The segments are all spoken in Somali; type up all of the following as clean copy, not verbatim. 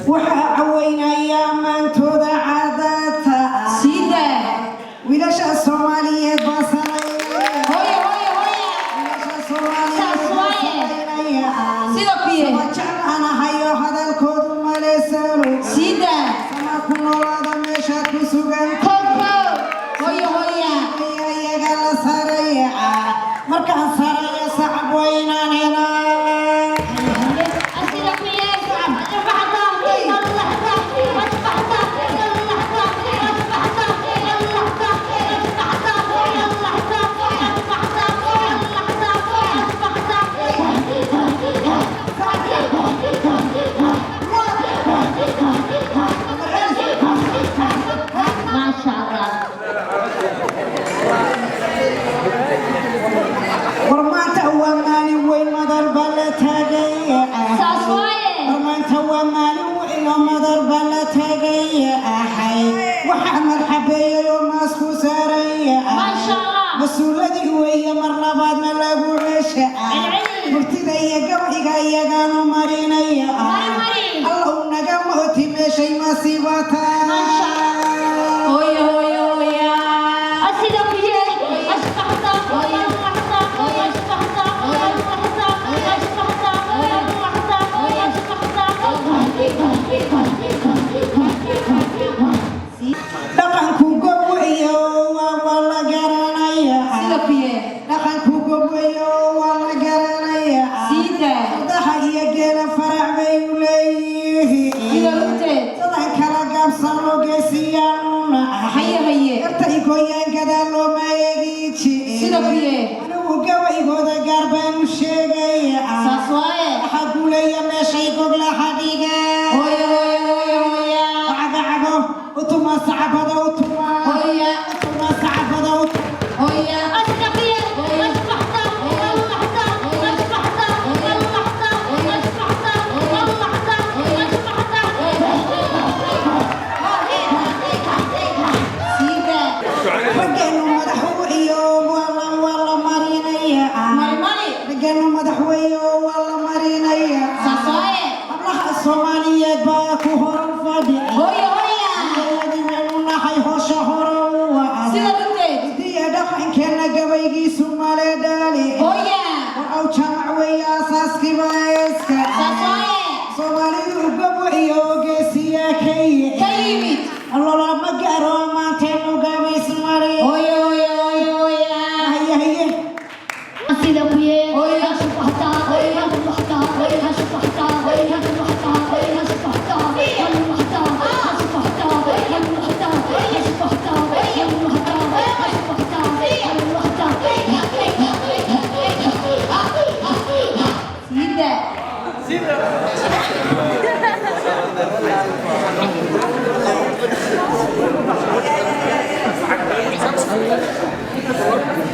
وحاوينا يا من تدعى سيدة ولاش الصومالية بصرية هويا ولاش الصومالية سيدة بيه سبحان أنا هيو هذا الكود مالسلو سيدة سما كنا هذا مشات بسوقن كوكو هويا يا قال سريع مركز سريع صعب وينانينا مسؤولتي وهي مرة بعد ما لقوا عشاء مرتدية قبعي يا قانو مرينية الله نقموتي ماشي مصيبتها ما شاء الله هويا أسيدة فيه أشبحتا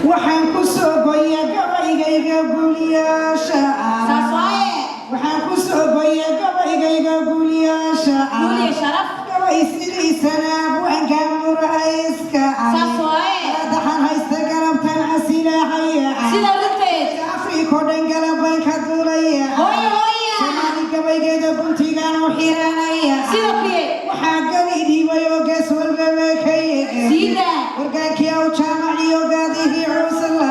waxaan ku soo gooyaa gabaygayga guuliyaasha waxaan ku soo gooyaa gabaygayga guuliyaasha gabay sidiisana buanka murayska daxan haysta garabtan casilaaxaya afriko dhan galabaan ka duulaya soomaali gabaygeeda guntigaan u xiranaya waxaa gali dhiibay oo gees walba meekaye wargaankii aw jaamaciyo gaadihii cuusala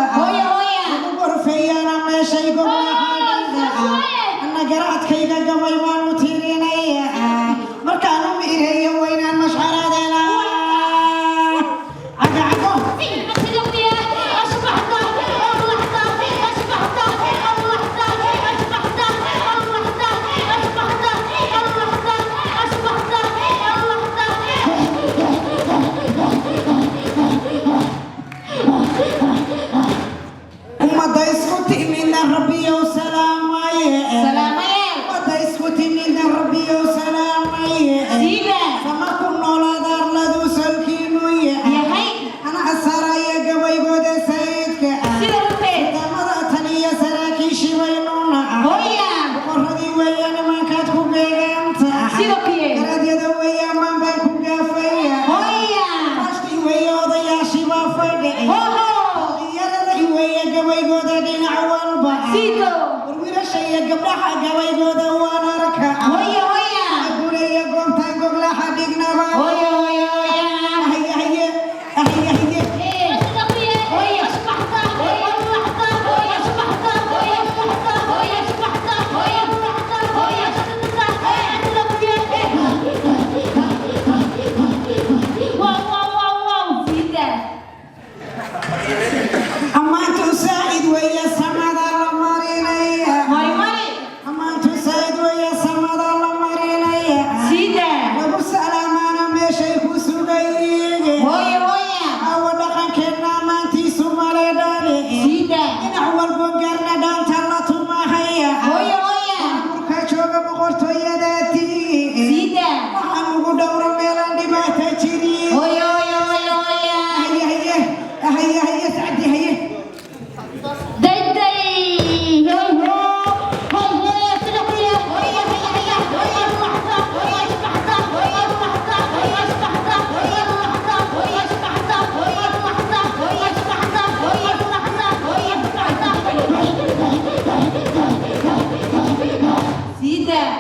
ugu gorfeeyaana meeshay goblaxaadha anna garaadkayga gabay baanu tirinaya markaan u miireeyo waynaan mashxaradeena cagacago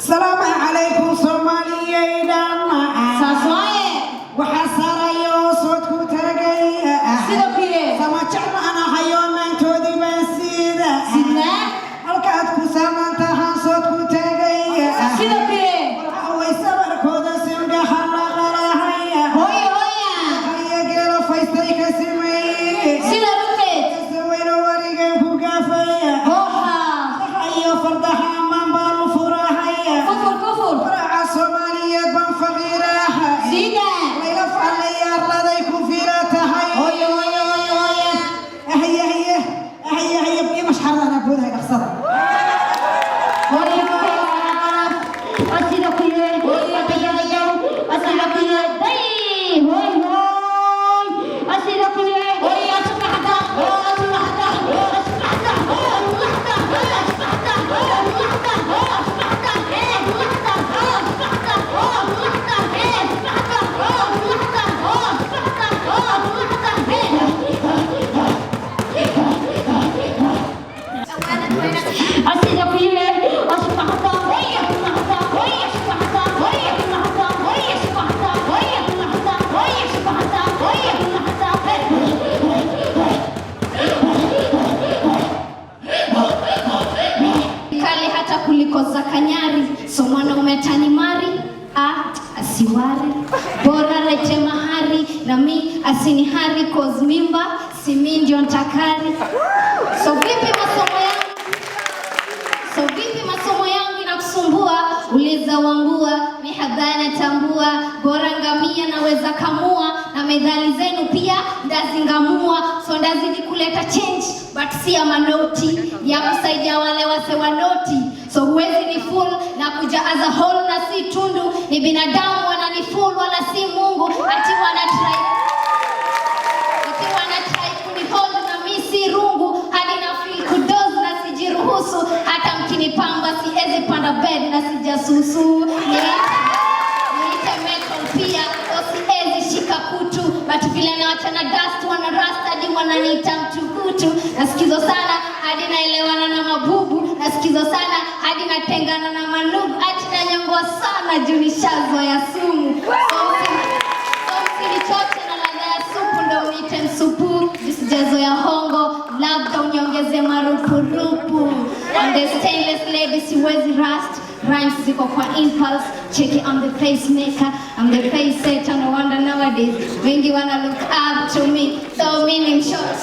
Salamu alaikum Somalia dama. Saswaye. Waxasara yo sod ku tagay. Sida kile. Sama jacna ana hayo maantodi baan sida. Sidna. Halkaad ku samantahan sod ku tagay. Sida kile. Way sabarkooda singa xalla qarahaya. Hoya hoya. Haya gelo faystay ka simay. Sida ruteed. Sawayno wariga ku gaafaya. Hoha. Hayo fardaha mambalu furahaya. Kufur kufur. Faraca Soomaaliyeed baan faqiiraha. Sida. Layla falaya arladay ku fiiratahay. Hoya hoya hoya hoya. هي مش حرة أنا بقولها يخسر. Hoya hoya. Asida kile. Hoya hoya. Asida kile. Dai. Hoy hoy. Asida kile. Hoya subhana. Hoya subhana. Hoya subhana. Hoya subhana. Hoya subhana. Hoya subhana. Hoya subhana. Hoya subhana. Hoya Asida kile. Asbahta. Hoya subhana. Hoya subhana. Hoya subhana. Hoya subhana. Hoya subhana. Hoya subhana. Hoya subhana. Kali hata kuliko za Kanyari, so mwanaume atanimari asiwari, bora lete mahari na mi asinihari, cause mimba si mi ndio ntakari. So vipi masomo yangu inakusumbua? Uliza Wambua, mihadhana tambua, bora ngamia naweza kamua, na medhali zenu pia ndazingamua. So ndazidi kuleta change but si ya manoti, ya kusaidia wale wase wanoti. So huwezi ni full na kuja as a whole na si tundu, ni binadamu wanani full wala si Mungu. Ati wana try kunihold na mi si rungu, hadi na feel kudozu na sijiruhusu, hata mkinipamba siezi panda bed na sijasusu. Niite metal pia o siezi shika kutu, but vile na wachana dust wana rasta hadi wananiita mtukutu. Nasikizo sana hadi naelewana na mabubu, nasikizo sana hadi natengana na manugu, ati nanyongwa sana juu nishazo ya sumu. Chote na ladha ya supu ndo uniite msupu, jisijazo ya hongo labda uniongeze marupurupu. On the stainless lady siwezi rust, rhymes ziko kwa impulse. Cheki I'm the pacemaker, I'm the pace setter. No wonder nowadays wengi wana look up to me, so meaning short.